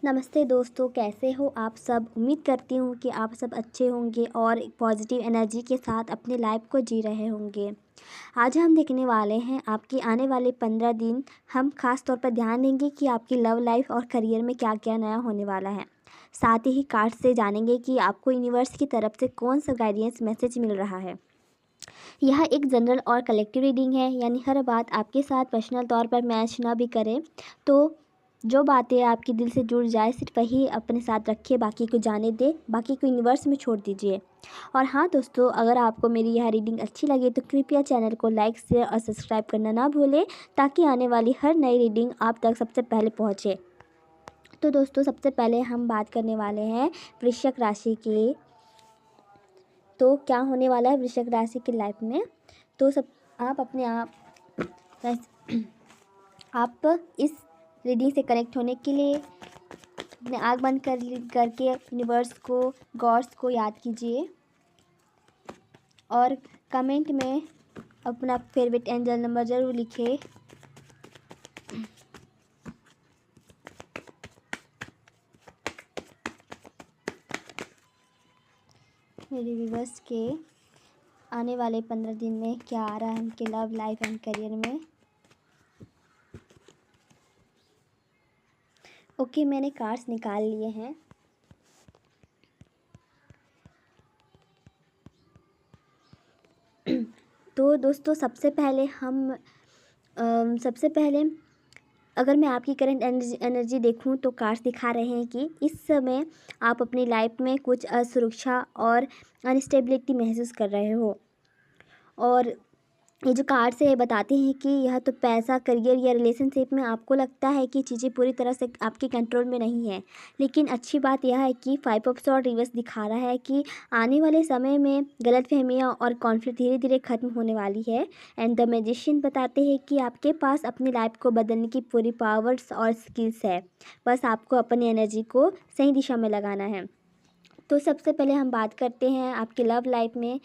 नमस्ते दोस्तों, कैसे हो आप सब। उम्मीद करती हूँ कि आप सब अच्छे होंगे और एक पॉजिटिव एनर्जी के साथ अपने लाइफ को जी रहे होंगे। आज हम देखने वाले हैं आपके आने वाले 15 दिन। हम खास तौर पर ध्यान देंगे कि आपकी लव लाइफ और करियर में क्या क्या नया होने वाला है। साथ ही कार्ड से जानेंगे कि आपको यूनिवर्स की तरफ से कौन सा गाइडेंस मैसेज मिल रहा है। यह एक जनरल और कलेक्टिव रीडिंग है, यानी हर बात आपके साथ पर्सनल तौर पर मैच ना भी करे तो जो बातें आपके दिल से जुड़ जाए सिर्फ वही अपने साथ रखिए, बाकी को जाने दे, बाकी को यूनिवर्स में छोड़ दीजिए। और हाँ दोस्तों, अगर आपको मेरी यह रीडिंग अच्छी लगे तो कृपया चैनल को लाइक शेयर और सब्सक्राइब करना ना भूलें, ताकि आने वाली हर नई रीडिंग आप तक सबसे पहले पहुँचे। तो दोस्तों, सबसे पहले हम बात करने वाले हैं वृश्चिक राशि की। तो क्या होने वाला है वृश्चिक राशि की लाइफ में। तो सब आप अपने आप इस रीडिंग से कनेक्ट होने के लिए अपने आँख बंद करके यूनिवर्स को, गॉड्स को याद कीजिए और कमेंट में अपना फेवरेट एंजल नंबर ज़रूर लिखें। मेरे व्यूअर्स के आने वाले 15 दिन में क्या आ रहा है उनके लव लाइफ एंड करियर में। ओके, मैंने कार्ड्स निकाल लिए हैं। तो दोस्तों, सबसे पहले अगर मैं आपकी करंट एनर्जी देखूं तो कार्ड्स दिखा रहे हैं कि इस समय आप अपनी लाइफ में कुछ असुरक्षा और अनस्टेबिलिटी महसूस कर रहे हो। और ये जो कार्ड्स है ये बताते हैं कि यह तो पैसा, करियर या रिलेशनशिप में आपको लगता है कि चीज़ें पूरी तरह से आपके कंट्रोल में नहीं है। लेकिन अच्छी बात यह है कि 5 ऑफ सॉर्ड रिवर्स दिखा रहा है कि आने वाले समय में गलतफहमियां और कॉन्फ्लिक्ट धीरे धीरे ख़त्म होने वाली है। एंड द मैजिशियन बताते हैं कि आपके पास अपनी लाइफ को बदलने की पूरी पावर्स और स्किल्स है, बस आपको अपनी एनर्जी को सही दिशा में लगाना है। तो सबसे पहले हम बात करते हैं आपकी लव लाइफ में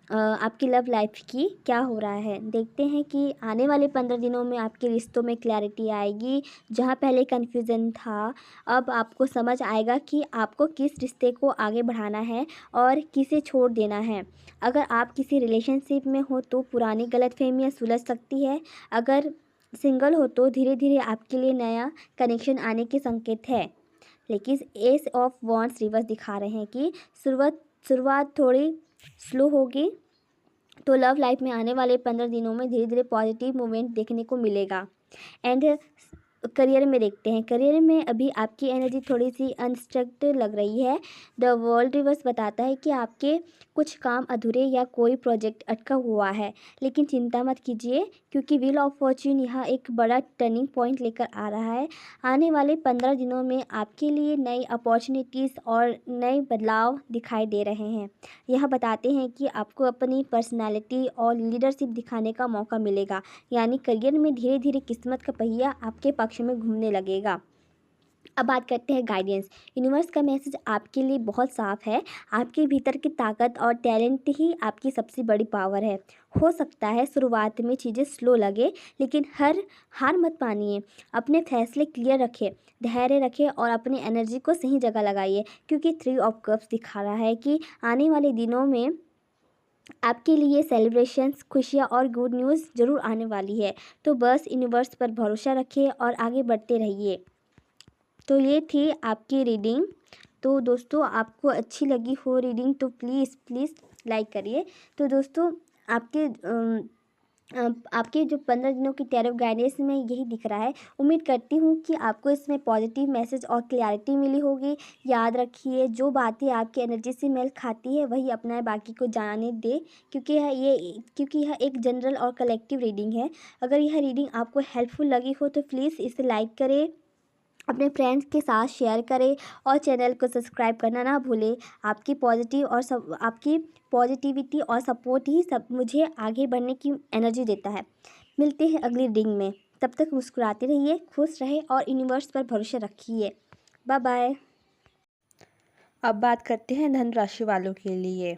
आपकी लव लाइफ की क्या हो रहा है। देखते हैं कि आने वाले 15 दिनों में आपके रिश्तों में क्लैरिटी आएगी। जहां पहले कन्फ्यूज़न था, अब आपको समझ आएगा कि आपको किस रिश्ते को आगे बढ़ाना है और किसे छोड़ देना है। अगर आप किसी रिलेशनशिप में हो तो पुरानी गलतफहमियां सुलझ सकती है। अगर सिंगल हो तो धीरे धीरे आपके लिए नया कनेक्शन आने के संकेत है। लेकिन एस ऑफ वॉन्ड्स रिवर्स दिखा रहे हैं कि शुरुआत थोड़ी स्लो होगी। तो लव लाइफ में आने वाले 15 दिनों में धीरे धीरे पॉजिटिव मूवमेंट देखने को मिलेगा। एंड करियर में देखते हैं। करियर में अभी आपकी एनर्जी थोड़ी सी अनस्ट्रक्ट लग रही है। द वर्ल्ड रिवर्स बताता है कि आपके कुछ काम अधूरे या कोई प्रोजेक्ट अटका हुआ है, लेकिन चिंता मत कीजिए क्योंकि व्हील ऑफ फॉर्च्यून यहाँ एक बड़ा टर्निंग पॉइंट लेकर आ रहा है। आने वाले 15 दिनों में आपके लिए नई अपॉर्चुनिटीज़ और नए बदलाव दिखाई दे रहे हैं। यह बताते हैं कि आपको अपनी पर्सनालिटी और लीडरशिप दिखाने का मौका मिलेगा, यानी करियर में धीरे धीरे किस्मत का पहिया आपके पक्ष में घूमने लगेगा। अब बात करते हैं गाइडेंस। यूनिवर्स का मैसेज आपके लिए बहुत साफ है। आपके भीतर की ताकत और टैलेंट ही आपकी सबसे बड़ी पावर है। हो सकता है शुरुआत में चीज़ें स्लो लगे, लेकिन हार मत मानिए। अपने फैसले क्लियर रखें, धैर्य रखें और अपनी एनर्जी को सही जगह लगाइए, क्योंकि 3 ऑफ कप्स दिखा रहा है कि आने वाले दिनों में आपके लिए सेलिब्रेशंस, खुशियाँ और गुड न्यूज़ ज़रूर आने वाली है। तो बस यूनिवर्स पर भरोसा रखिए और आगे बढ़ते रहिए। तो ये थी आपकी रीडिंग। तो दोस्तों, आपको अच्छी लगी हो रीडिंग तो प्लीज़ लाइक करिए। तो दोस्तों, आपके जो 15 दिनों की टैरो गाइडेंस में यही दिख रहा है। उम्मीद करती हूँ कि आपको इसमें पॉजिटिव मैसेज और क्लैरिटी मिली होगी। याद रखिए, जो बातें आपकी एनर्जी से मेल खाती है वही अपनाए, बाकी को जाने दे, क्योंकि यह एक जनरल और कलेक्टिव रीडिंग है। अगर यह रीडिंग आपको हेल्पफुल लगी हो तो प्लीज़ इसे लाइक करें, अपने फ्रेंड्स के साथ शेयर करें और चैनल को सब्सक्राइब करना ना भूलें। आपकी पॉजिटिविटी और सपोर्ट ही सब मुझे आगे बढ़ने की एनर्जी देता है। मिलते हैं अगली रीडिंग में। तब तक मुस्कुराते रहिए, खुश रहिए और यूनिवर्स पर भरोसा रखिए। Bye bye. अब बात करते हैं धन राशि वालों के लिए।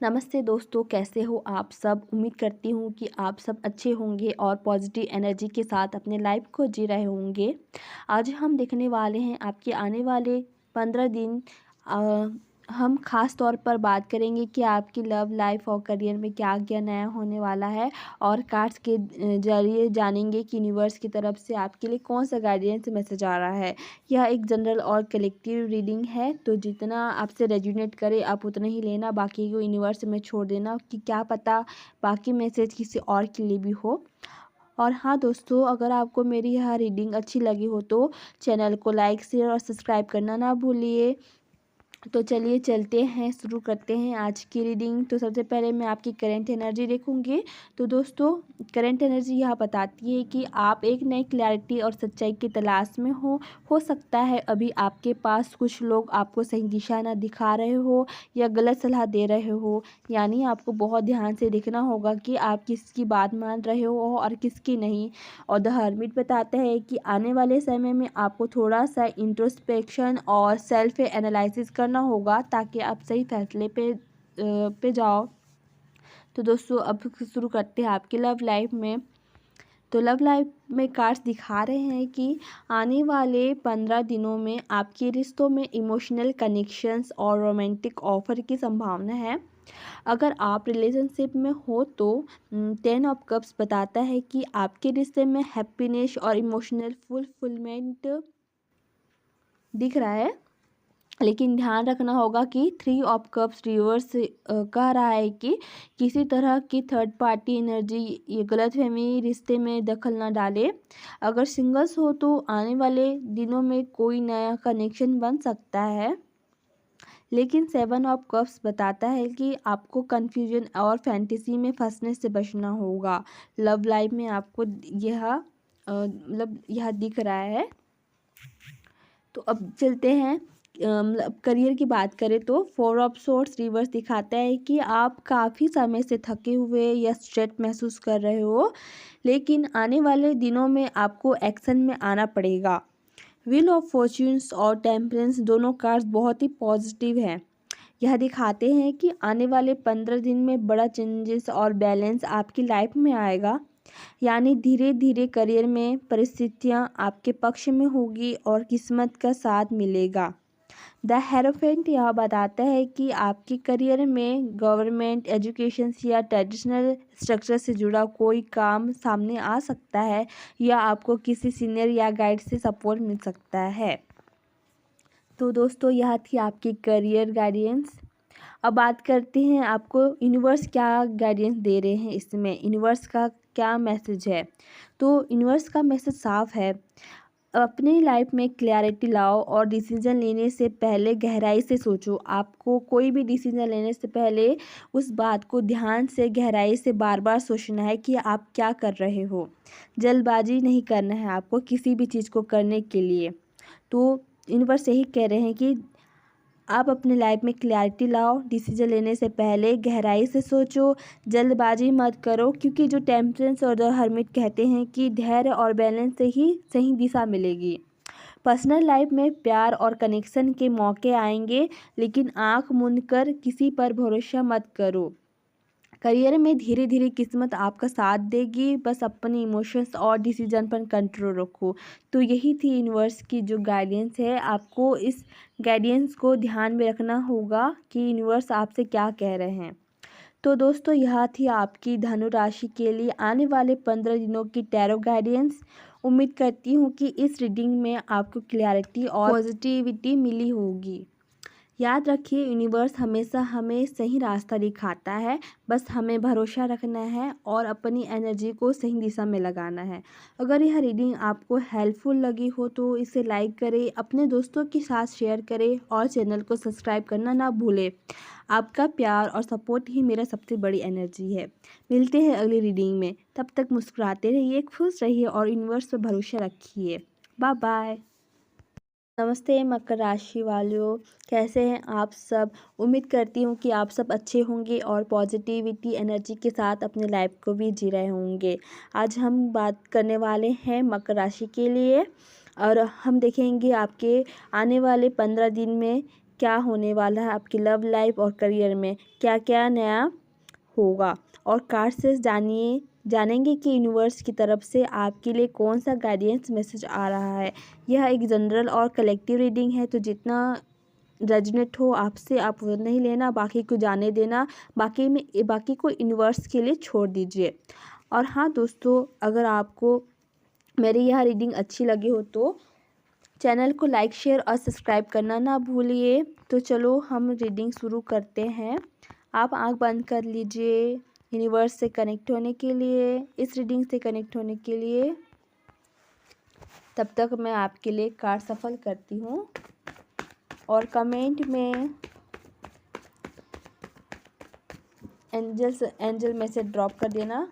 नमस्ते दोस्तों, कैसे हो आप सब। उम्मीद करती हूँ कि आप सब अच्छे होंगे और पॉजिटिव एनर्जी के साथ अपने लाइफ को जी रहे होंगे। आज हम देखने वाले हैं आपके आने वाले 15 दिन। हम ख़ास तौर पर बात करेंगे कि आपकी लव लाइफ और करियर में क्या क्या नया होने वाला है, और कार्ड्स के ज़रिए जानेंगे कि यूनिवर्स की तरफ से आपके लिए कौन सा गाइडेंस मैसेज आ रहा है। यह एक जनरल और कलेक्टिव रीडिंग है, तो जितना आपसे रेजोनेट करे आप उतना ही लेना, बाकी को यूनिवर्स में छोड़ देना कि क्या पता बाकी मैसेज किसी और के लिए भी हो। और हाँ दोस्तों, अगर आपको मेरी यह रीडिंग अच्छी लगी हो तो चैनल को लाइक शेयर और सब्सक्राइब करना ना भूलिए। तो चलिए चलते हैं, शुरू करते हैं आज की रीडिंग। तो सबसे पहले मैं आपकी करंट एनर्जी देखूंगी। तो दोस्तों, करंट एनर्जी यह बताती है कि आप एक नई क्लैरिटी और सच्चाई की तलाश में हो सकता है अभी आपके पास कुछ लोग आपको सही दिशा ना दिखा रहे हो या गलत सलाह दे रहे हो। यानी आपको बहुत ध्यान से देखना होगा कि आप किसकी बात मान रहे हो और किसकी नहीं। और द हर्मिट बताता है कि आने वाले समय में आपको थोड़ा सा इंट्रोस्पेक्शन और सेल्फ एनालिसिस करना होगा ताकि आप सही फैसले पे जाओ। तो दोस्तों, अब शुरू करते हैं आपकी लव लाइफ में। तो लव लाइफ में कार्ड्स दिखा रहे हैं कि आने वाले 15 दिनों में आपके रिश्तों में इमोशनल कनेक्शंस और रोमांटिक ऑफर की संभावना है। अगर आप रिलेशनशिप में हो तो 10 ऑफ कप्स बताता है कि आपके रिश्ते में हैप्पीनेस और इमोशनल फुलफिलमेंट दिख रहा है। लेकिन ध्यान रखना होगा कि 3 ऑफ कप्स रिवर्स कह रहा है कि किसी तरह की थर्ड पार्टी एनर्जी ये गलतफहमी रिश्ते में दखल ना डाले। अगर सिंगल्स हो तो आने वाले दिनों में कोई नया कनेक्शन बन सकता है। लेकिन 7 ऑफ कप्स बताता है कि आपको कन्फ्यूजन और फैंटेसी में फंसने से बचना होगा। लव लाइफ में आपको यह मतलब यह दिख रहा है। तो अब चलते हैं, मतलब करियर की बात करें तो 4 ऑफ सोर्ड्स रिवर्स दिखाता है कि आप काफ़ी समय से थके हुए या स्ट्रेस महसूस कर रहे हो, लेकिन आने वाले दिनों में आपको एक्शन में आना पड़ेगा। व्हील ऑफ फॉर्च्यून्स और टेम्परेंस दोनों कार्ड्स बहुत ही पॉजिटिव हैं। यह दिखाते हैं कि आने वाले 15 दिन में बड़ा चेंजेस और बैलेंस आपकी लाइफ में आएगा। यानी धीरे धीरे करियर में परिस्थितियां आपके पक्ष में होगी और किस्मत का साथ मिलेगा। द हेरोफेंट यह बताता है कि आपके करियर में गवर्नमेंट एजुकेशन या ट्रेडिशनल स्ट्रक्चर से जुड़ा कोई काम सामने आ सकता है, या आपको किसी सीनियर या गाइड से सपोर्ट मिल सकता है। तो दोस्तों, यह थी आपकी करियर गाइडेंस। अब बात करते हैं आपको यूनिवर्स क्या गाइडेंस दे रहे हैं, इसमें यूनिवर्स का क्या मैसेज है। तो यूनिवर्स का मैसेज साफ है। अपनी लाइफ में क्लैरिटी लाओ और डिसीजन लेने से पहले गहराई से सोचो। आपको कोई भी डिसीजन लेने से पहले उस बात को ध्यान से गहराई से बार बार सोचना है कि आप क्या कर रहे हो। जल्दबाजी नहीं करना है आपको किसी भी चीज़ को करने के लिए। तो यूनिवर्स यही कह रहे हैं कि आप अपने लाइफ में क्लैरिटी लाओ, डिसीजन लेने से पहले गहराई से सोचो, जल्दबाजी मत करो, क्योंकि जो टेम्परेंस और द हर्मिट कहते हैं कि धैर्य और बैलेंस से ही सही दिशा मिलेगी। पर्सनल लाइफ में प्यार और कनेक्शन के मौके आएंगे, लेकिन आंख मूंद कर किसी पर भरोसा मत करो। करियर में धीरे धीरे किस्मत आपका साथ देगी, बस अपने इमोशंस और डिसीजन पर कंट्रोल रखो। तो यही थी यूनिवर्स की जो गाइडेंस है। आपको इस गाइडेंस को ध्यान में रखना होगा कि यूनिवर्स आपसे क्या कह रहे हैं। तो दोस्तों, यह थी आपकी धनु राशि के लिए आने वाले 15 दिनों की टैरो गाइडेंस। उम्मीद करती हूँ कि इस रीडिंग में आपको क्लैरिटी और पॉजिटिविटी मिली होगी। याद रखिए, यूनिवर्स हमेशा हमें सही रास्ता दिखाता है, बस हमें भरोसा रखना है और अपनी एनर्जी को सही दिशा में लगाना है। अगर यह रीडिंग आपको हेल्पफुल लगी हो तो इसे लाइक करें, अपने दोस्तों के साथ शेयर करें और चैनल को सब्सक्राइब करना ना भूलें। आपका प्यार और सपोर्ट ही मेरा सबसे बड़ी एनर्जी है। मिलते हैं अगली रीडिंग में, तब तक मुस्कुराते रहिए, खुश रहिए और यूनिवर्स पर भरोसा रखिए। Bye bye. नमस्ते मकर राशि वालों, कैसे हैं आप सब। उम्मीद करती हूँ कि आप सब अच्छे होंगे और पॉजिटिविटी एनर्जी के साथ अपने लाइफ को भी जी रहे होंगे। आज हम बात करने वाले हैं मकर राशि के लिए, और हम देखेंगे आपके आने वाले 15 दिन में क्या होने वाला है आपकी लव लाइफ और करियर में, क्या क्या नया होगा। और कार्ड से जानेंगे कि यूनिवर्स की तरफ से आपके लिए कौन सा गाइडेंस मैसेज आ रहा है। यह एक जनरल और कलेक्टिव रीडिंग है, तो जितना रेजोनेट हो आपसे आप वो नहीं लेना, बाकी को जाने देना, बाकी को यूनिवर्स के लिए छोड़ दीजिए। और हाँ दोस्तों, अगर आपको मेरी यह रीडिंग अच्छी लगी हो तो चैनल को लाइक शेयर और सब्सक्राइब करना ना भूलिए। तो चलो हम रीडिंग शुरू करते हैं। आप आंख बंद कर लीजिए यूनिवर्स से कनेक्ट होने के लिए, इस रीडिंग से कनेक्ट होने के लिए। तब तक मैं आपके लिए कार्ड सफल करती हूँ और कमेंट में एंजल मैसेज ड्रॉप कर देना।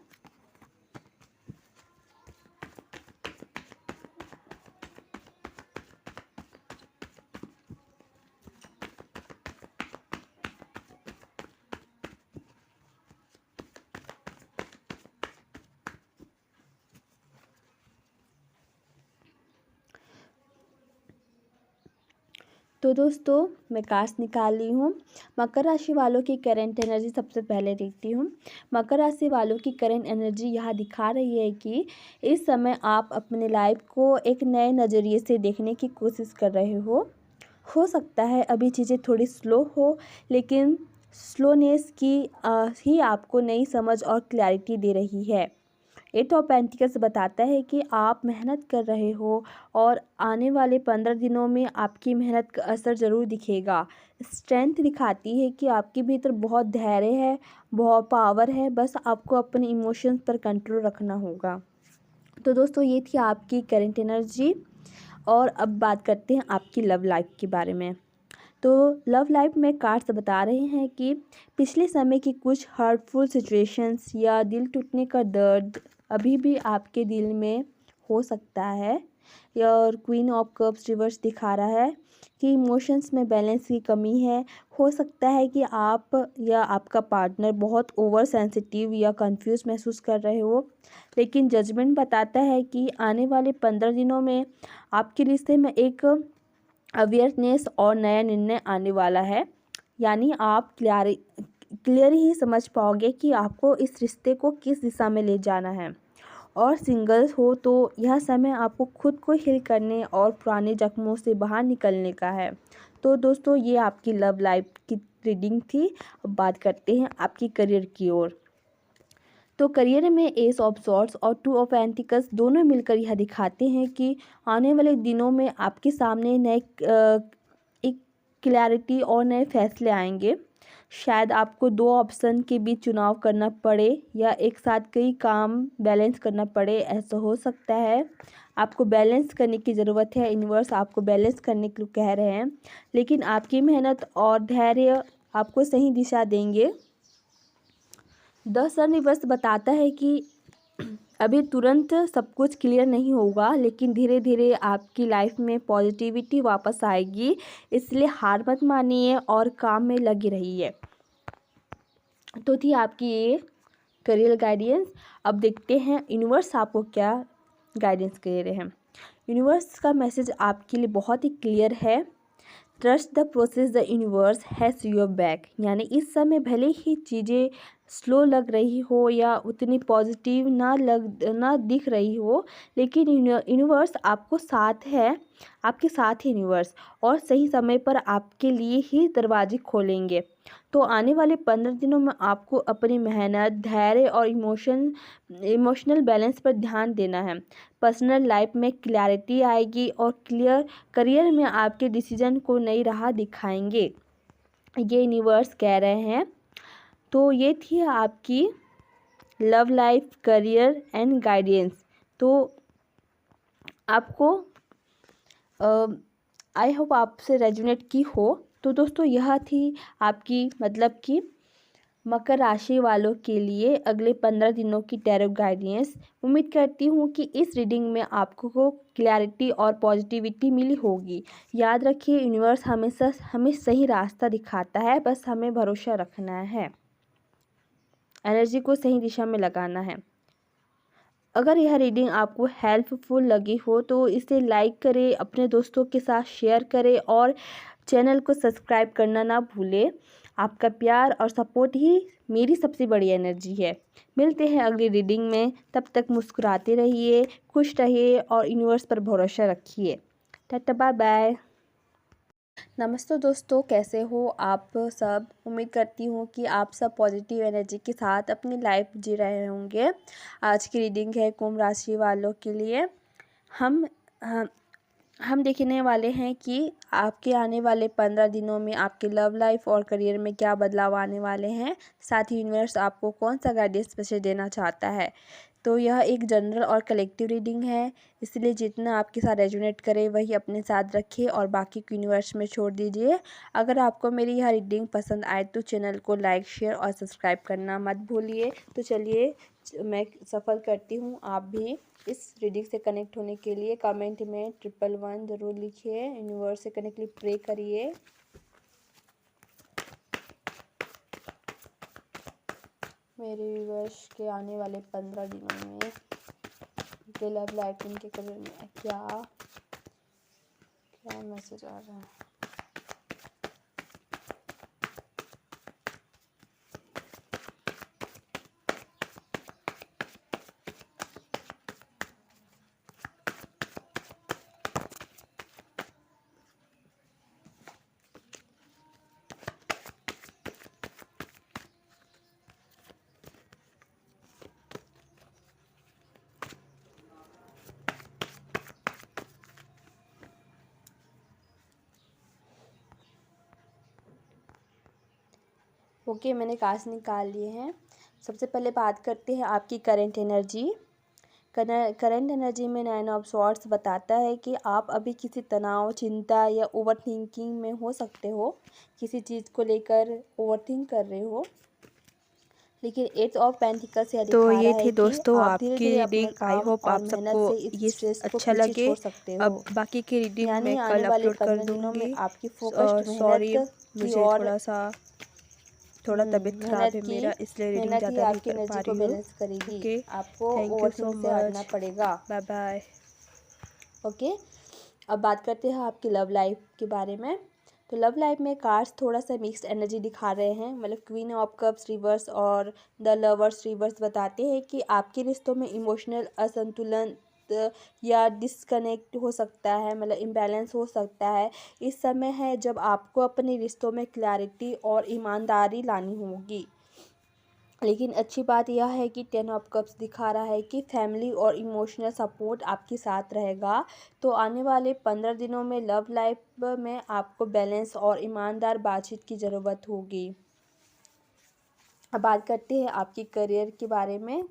तो दोस्तों मैं कार्ड्स निकाल ली हूँ। मकर राशि वालों की करंट एनर्जी सबसे पहले देखती हूँ। मकर राशि वालों की करंट एनर्जी यहाँ दिखा रही है कि इस समय आप अपने लाइफ को एक नए नज़रिए से देखने की कोशिश कर रहे हो सकता है अभी चीज़ें थोड़ी स्लो हो, लेकिन स्लोनेस की ही आपको नई समझ और क्लैरिटी दे रही है। एट ऑफ पेंटिकल्स बताता है कि आप मेहनत कर रहे हो और आने वाले 15 दिनों में आपकी मेहनत का असर ज़रूर दिखेगा। स्ट्रेंथ दिखाती है कि आपके भीतर बहुत धैर्य है, बहुत पावर है, बस आपको अपने इमोशंस पर कंट्रोल रखना होगा। तो दोस्तों ये थी आपकी करंट एनर्जी। और अब बात करते हैं आपकी लव लाइफ के बारे में। तो लव लाइफ में कार्ड्स बता रहे हैं कि पिछले समय की कुछ हर्टफुल सिचुएशंस या दिल टूटने का दर्द अभी भी आपके दिल में हो सकता है। और क्वीन ऑफ कप्स रिवर्स दिखा रहा है कि इमोशंस में बैलेंस की कमी है। हो सकता है कि आप या आपका पार्टनर बहुत ओवर सेंसिटिव या कंफ्यूज महसूस कर रहे हो, लेकिन जजमेंट बताता है कि आने वाले 15 दिनों में आपके रिश्ते में एक अवेयरनेस और नया निर्णय आने वाला है। यानी आप क्लियर ही समझ पाओगे कि आपको इस रिश्ते को किस दिशा में ले जाना है। और सिंगल्स हो तो यह समय आपको खुद को हील करने और पुराने जख्मों से बाहर निकलने का है। तो दोस्तों ये आपकी लव लाइफ की रीडिंग थी। अब बात करते हैं आपकी करियर की ओर। तो करियर में एस ऑफ सॉर्ड्स और टू ऑफ पेंटिकल्स दोनों मिलकर यह दिखाते हैं कि आने वाले दिनों में आपके सामने नए एक क्लैरिटी और नए फैसले आएंगे। शायद आपको 2 ऑप्शन के बीच चुनाव करना पड़े या एक साथ कई काम बैलेंस करना पड़े, ऐसा हो सकता है। आपको बैलेंस करने की ज़रूरत है, यूनिवर्स आपको बैलेंस करने के लिए कह रहे हैं, लेकिन आपकी मेहनत और धैर्य आपको सही दिशा देंगे। द सन रिवर्स बताता है कि अभी तुरंत सब कुछ क्लियर नहीं होगा, लेकिन धीरे धीरे आपकी लाइफ में पॉजिटिविटी वापस आएगी, इसलिए हार मत मानिए और काम में लगी रहिए। तो थी आपकी ये करियर गाइडेंस। अब देखते हैं यूनिवर्स आपको क्या गाइडेंस दे रहे हैं। यूनिवर्स का मैसेज आपके लिए बहुत ही क्लियर है। Trust the process, the universe has your back. यानी इस समय भले ही चीज़ें स्लो लग रही हो या उतनी पॉजिटिव ना दिख रही हो, लेकिन यूनिवर्स आपको साथ है, आपके साथ ही यूनिवर्स, और सही समय पर आपके लिए ही दरवाजे खोलेंगे। तो आने वाले 15 दिनों में आपको अपनी मेहनत, धैर्य और इमोशनल बैलेंस पर ध्यान देना है। पर्सनल लाइफ में क्लैरिटी आएगी और करियर में आपके डिसीजन को नई राह दिखाएंगे, ये यूनिवर्स कह रहे हैं। तो ये थी आपकी love life, career and guidance. तो आपको आई होप आपसे रेजोनेट की हो। तो दोस्तों यह थी आपकी मतलब कि मकर राशि वालों के लिए अगले 15 दिनों की टैरो गाइडेंस। उम्मीद करती हूँ कि इस रीडिंग में आपको क्लैरिटी और पॉजिटिविटी मिली होगी। याद रखिए यूनिवर्स हमेशा हमें सही रास्ता दिखाता है, बस हमें भरोसा रखना है, एनर्जी को सही दिशा में लगाना है। अगर यह रीडिंग आपको हेल्पफुल लगी हो तो इसे लाइक करें, अपने दोस्तों के साथ शेयर करें और चैनल को सब्सक्राइब करना ना भूलें। आपका प्यार और सपोर्ट ही मेरी सबसे बड़ी एनर्जी है। मिलते हैं अगली रीडिंग में, तब तक मुस्कुराते रहिए, खुश रहिए और यूनिवर्स पर भरोसा रखिए। Tata bye bye. नमस्ते दोस्तों, कैसे हो आप सब। उम्मीद करती हूँ कि आप सब पॉजिटिव एनर्जी के साथ अपनी लाइफ जी रहे होंगे। आज की रीडिंग है कुंभ राशि वालों के लिए। हम हम देखने वाले हैं कि आपके आने वाले 15 दिनों में आपके लव लाइफ और करियर में क्या बदलाव आने वाले हैं। साथ ही यूनिवर्स आपको कौन सा गाइडेंस मैसेज देना चाहता है। तो यह एक जनरल और कलेक्टिव रीडिंग है, इसलिए जितना आपके साथ रेजोनेट करे वही अपने साथ रखिए और बाकी को यूनिवर्स में छोड़ दीजिए। अगर आपको मेरी यह रीडिंग पसंद आए तो चैनल को लाइक, शेयर और सब्सक्राइब करना मत भूलिए। तो चलिए मैं सफ़र करती हूँ। आप भी इस रीडिंग से कनेक्ट होने के लिए कमेंट में 111 ज़रूर लिखिए। यूनिवर्स से कनेक्ट के लिए प्रे करिए। मेरे व्यूअर्स के आने वाले 15 दिनों में उनके लव लाइफ, उनके करियर में क्या मैसेज आ रहा है। ओके, मैंने कार्ड्स निकाल लिए हैं। सबसे पहले बात करते हैं आपकी करंट एनर्जी। करंट एनर्जी में 9 ऑफ स्वॉर्ड्स बताता है कि आप अभी किसी तनाव, चिंता या ओवर थिंकिंग में हो सकते हो। किसी चीज़ को लेकर ओवर थिंक कर रहे हो। लेकिन 8 ऑफ पेंटिकल्स यह दिखा रहा है कि दोस्तों आप आपकी धीरे-धीरे अपने रीडिंग। आई काम होप और आप मेहनत सबको से इस ये स्ट्रेस को अच्छा पीछे लगे। छोड़ सकते हो। अब बाकी की रीडिंग यानी मैं आने कल वाले अपलोड कर 15 दिनों में दूँगी। आपकी फोकस्ड सॉरी, मेहनत की मुझे और थोड़ा तबीयत ख़राब है मेरा, इसलिए रीडिंग मेहनत ही ज़्यादा नहीं आपकी कर पा एनर्जी को रही हूँ। बैलेंस करेगी। ओके, आपको थैंक यू सो ओवरथिंक से हटना मच। पड़ेगा। Bye bye. ओके, अब बात करते हैं आपकी लव लाइफ के बारे में। तो लव लाइफ में कार्ड्स थोड़ा सा मिक्स्ड एनर्जी दिखा रहे हैं। मतलब क्वीन ऑफ कप्स रिवर्स और द लवर्स रिवर्स बताते हैं कि आपके रिश्तों में इमोशनल असंतुलन या डिसकनेक्ट हो सकता है, मतलब इम्बैलेंस हो सकता है। इस समय है जब आपको अपने रिश्तों में क्लैरिटी और ईमानदारी लानी होगी। लेकिन अच्छी बात यह है कि 10 ऑफ कप्स दिखा रहा है कि फैमिली और इमोशनल सपोर्ट आपके साथ रहेगा। तो आने वाले 15 दिनों में लव लाइफ में आपको बैलेंस और ईमानदार बातचीत की ज़रूरत होगी। अब बात करते हैं आपकी करियर के बारे में।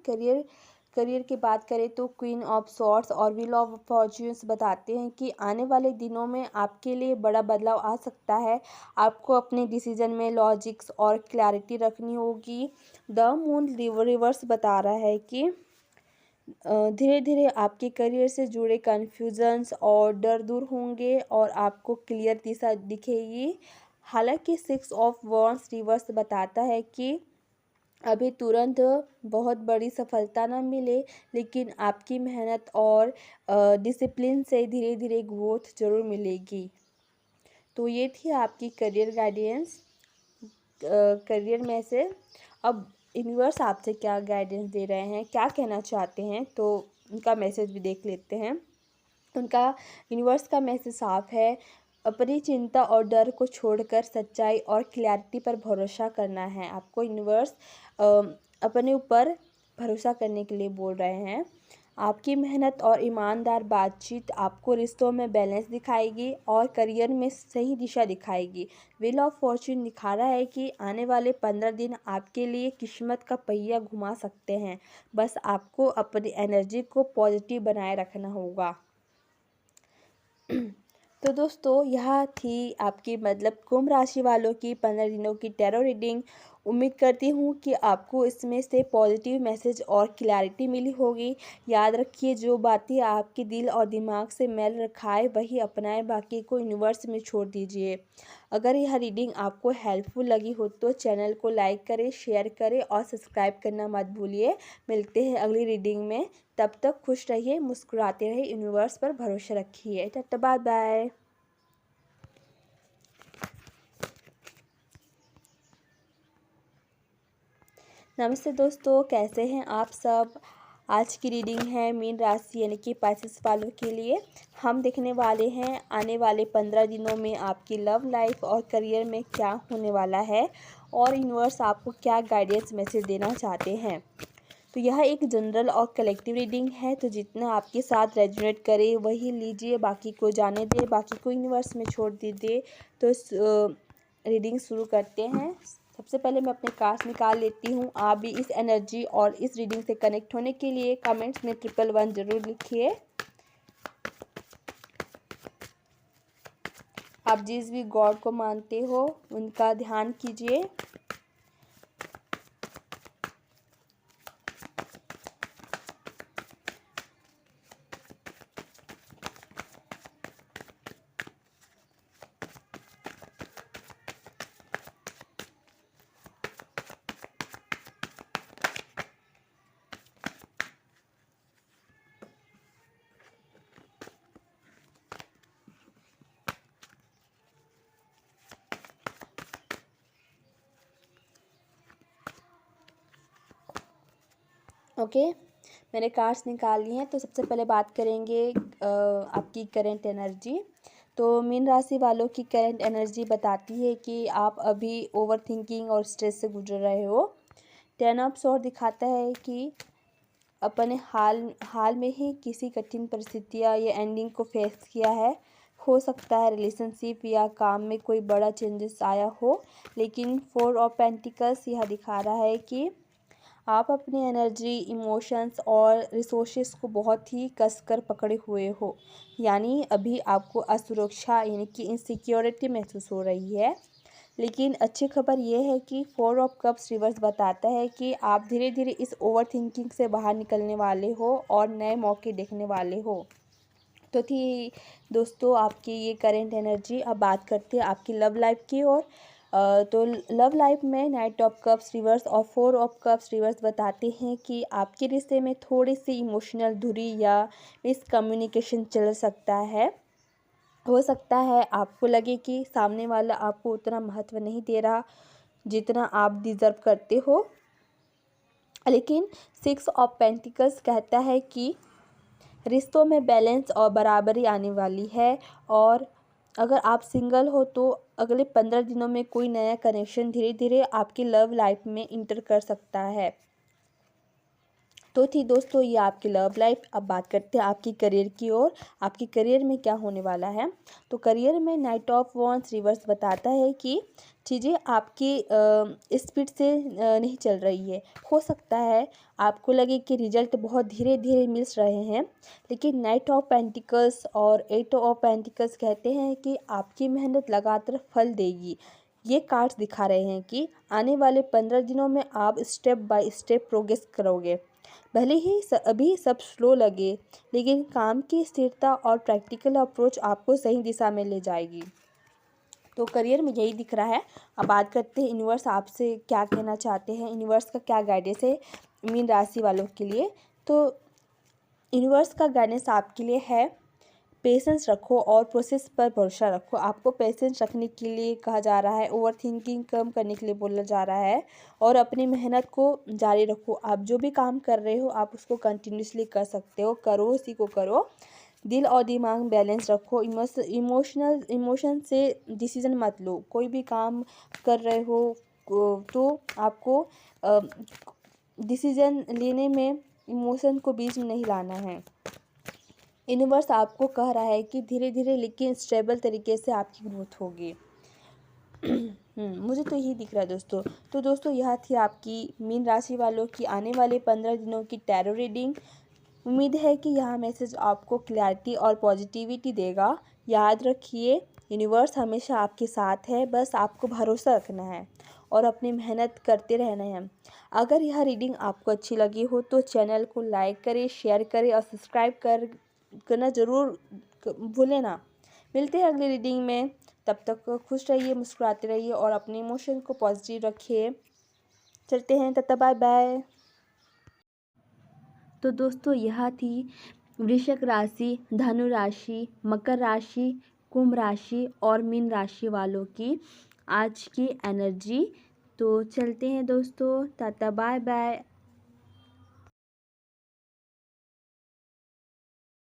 करियर की बात करें तो क्वीन ऑफ सॉर्ड्स और व्हील ऑफ फॉर्च्यून्स बताते हैं कि आने वाले दिनों में आपके लिए बड़ा बदलाव आ सकता है। आपको अपने डिसीजन में लॉजिक्स और क्लैरिटी रखनी होगी। द मून रिवर्स बता रहा है कि धीरे धीरे आपके करियर से जुड़े कन्फ्यूजन्स और डर दूर होंगे और आपको क्लियर दिशा दिखेगी। हालांकि 6 ऑफ वॉन्ड्स रिवर्स बताता है कि अभी तुरंत बहुत बड़ी सफलता ना मिले, लेकिन आपकी मेहनत और डिसिप्लिन से धीरे धीरे ग्रोथ ज़रूर मिलेगी। तो ये थी आपकी करियर गाइडेंस, करियर में से। अब यूनिवर्स आपसे क्या गाइडेंस दे रहे हैं, क्या कहना चाहते हैं, तो उनका मैसेज भी देख लेते हैं। उनका यूनिवर्स का मैसेज साफ है। अपनी चिंता और डर को छोड़कर सच्चाई और क्लैरिटी पर भरोसा करना है। आपको यूनिवर्स अपने ऊपर भरोसा करने के लिए बोल रहे हैं। आपकी मेहनत और ईमानदार बातचीत आपको रिश्तों में बैलेंस दिखाएगी और करियर में सही दिशा दिखाएगी। व्हील ऑफ फॉर्च्यून दिखा रहा है कि आने वाले 15 दिन आपके लिए किस्मत का पहिया घुमा सकते हैं। बस आपको अपनी एनर्जी को पॉजिटिव बनाए रखना होगा। तो दोस्तों, यह थी आपकी मतलब कुंभ राशि वालों की 15 दिनों की टैरो रीडिंग। उम्मीद करती हूँ कि आपको इसमें से पॉजिटिव मैसेज और क्लैरिटी मिली होगी। याद रखिए, जो बातें आपके दिल और दिमाग से मेल खाए वही अपनाएं, बाकी को यूनिवर्स में छोड़ दीजिए। अगर यह रीडिंग आपको हेल्पफुल लगी हो तो चैनल को लाइक करें, शेयर करें और सब्सक्राइब करना मत भूलिए। मिलते हैं अगली रीडिंग में, तब तक खुश रहिए, मुस्कुराते रहिए, यूनिवर्स पर भरोसा रखिए। Tata bye bye. नमस्ते दोस्तों, कैसे हैं आप सब। आज की रीडिंग है मीन राशि यानी कि पाइसेस वालों के लिए। हम देखने वाले हैं आने वाले 15 दिनों में आपकी लव लाइफ और करियर में क्या होने वाला है और यूनिवर्स आपको क्या गाइडेंस मैसेज देना चाहते हैं। तो यह एक जनरल और कलेक्टिव रीडिंग है, तो जितना आपके साथ रेजोनेट करे वही लीजिए, बाकी को जाने दे, बाकी को यूनिवर्स में छोड़ दीजिए। तो रीडिंग शुरू करते हैं। सबसे पहले मैं अपने कार्ड्स निकाल लेती हूँ। आप भी इस एनर्जी और इस रीडिंग से कनेक्ट होने के लिए कमेंट्स में 111 जरूर लिखिए। आप जिस भी गॉड को मानते हो उनका ध्यान कीजिए। ओके, मैंने कार्ड्स निकाल ली हैं। तो सबसे पहले बात करेंगे आपकी करंट एनर्जी। तो मीन राशि वालों की करंट एनर्जी बताती है कि आप अभी ओवर थिंकिंग और स्ट्रेस से गुजर रहे हो। 10 ऑफ सॉर्ड दिखाता है कि अपने हाल में ही किसी कठिन परिस्थितियाँ या एंडिंग को फेस किया है। हो सकता है रिलेशनशिप या काम में कोई बड़ा चेंजेस आया हो, लेकिन 4 ऑफ पेंटिकल्स यह दिखा रहा है कि आप अपनी एनर्जी, इमोशंस और रिसोर्सेस को बहुत ही कसकर पकड़े हुए हो। यानी अभी आपको असुरक्षा यानी कि इनसिक्योरिटी महसूस हो रही है। लेकिन अच्छी खबर यह है कि 4 ऑफ कप्स रिवर्स बताता है कि आप धीरे धीरे इस ओवर थिंकिंग से बाहर निकलने वाले हो और नए मौके देखने वाले हो। तो थी दोस्तों आपकी ये करेंट एनर्जी। अब बात करते हैं आपकी लव लाइफ की ओर। तो लव लाइफ में नाइट ऑफ कप्स रिवर्स और 4 ऑफ कप्स रिवर्स बताते हैं कि आपके रिश्ते में थोड़ी सी इमोशनल दूरी या मिसकम्युनिकेशन चल सकता है। हो सकता है आपको लगे कि सामने वाला आपको उतना महत्व नहीं दे रहा जितना आप डिज़र्व करते हो। लेकिन 6 ऑफ पेंटिकल्स कहता है कि रिश्तों में बैलेंस और बराबरी आने वाली है। और अगर आप सिंगल हो तो अगले 15 दिनों में कोई नया कनेक्शन धीरे धीरे आपकी लव लाइफ में इंटर कर सकता है। तो थी दोस्तों ये आपकी लव लाइफ। अब बात करते हैं आपकी करियर की ओर। आपकी करियर में क्या होने वाला है। तो करियर में नाइट ऑफ वॉन्ड्स रिवर्स बताता है कि चीज़ें आपकी स्पीड से नहीं चल रही है। हो सकता है आपको लगे कि रिजल्ट बहुत धीरे धीरे मिल रहे हैं, लेकिन नाइट ऑफ पेंटिकल्स और 8 ऑफ पेंटिकल्स कहते हैं कि आपकी मेहनत लगातार फल देगी। ये कार्ड्स दिखा रहे हैं कि आने वाले 15 दिनों में आप स्टेप बाय स्टेप प्रोग्रेस करोगे। भले ही अभी सब स्लो लगे, लेकिन काम की स्थिरता और प्रैक्टिकल अप्रोच आपको सही दिशा में ले जाएगी। तो करियर में यही दिख रहा है। अब बात करते हैं यूनिवर्स आपसे क्या कहना चाहते हैं, यूनिवर्स का क्या गाइडेंस है मीन राशि वालों के लिए। तो यूनिवर्स का गाइडेंस आपके लिए है पेशेंस रखो और प्रोसेस पर भरोसा रखो। आपको पेशेंस रखने के लिए कहा जा रहा है, ओवर थिंकिंग कम करने के लिए बोला जा रहा है और अपनी मेहनत को जारी रखो। आप जो भी काम कर रहे हो आप उसको कंटिन्यूसली कर सकते हो, करो उसी को करो। दिल और दिमाग बैलेंस रखो। इमोशन से डिसीजन मत लो। कोई भी काम कर रहे हो तो आपको डिसीजन लेने में इमोशन को बीच में नहीं लाना है। यूनिवर्स आपको कह रहा है कि धीरे धीरे लेकिन स्टेबल तरीके से आपकी ग्रोथ होगी। मुझे तो यही दिख रहा है दोस्तों। तो दोस्तों यह थी आपकी मीन राशि वालों की आने वाले 15 दिनों की टैरो रीडिंग। उम्मीद है कि यह मैसेज आपको क्लैरिटी और पॉजिटिविटी देगा। याद रखिए यूनिवर्स हमेशा आपके साथ है, बस आपको भरोसा रखना है और अपनी मेहनत करते रहना है। अगर यह रीडिंग आपको अच्छी लगी हो तो चैनल को लाइक करें, शेयर करें और सब्सक्राइब करना ज़रूर भूलें ना। मिलते हैं अगली रीडिंग में, तब तक खुश रहिए, मुस्कुराते रहिए और अपने इमोशन को पॉजिटिव रखिए। चलते हैं, तब तक बाय बाय। तो दोस्तों यह थी वृश्चिक राशि, धनु राशि, मकर राशि, कुंभ राशि और मीन राशि वालों की आज की एनर्जी। तो चलते हैं दोस्तों, टाटा बाय बाय।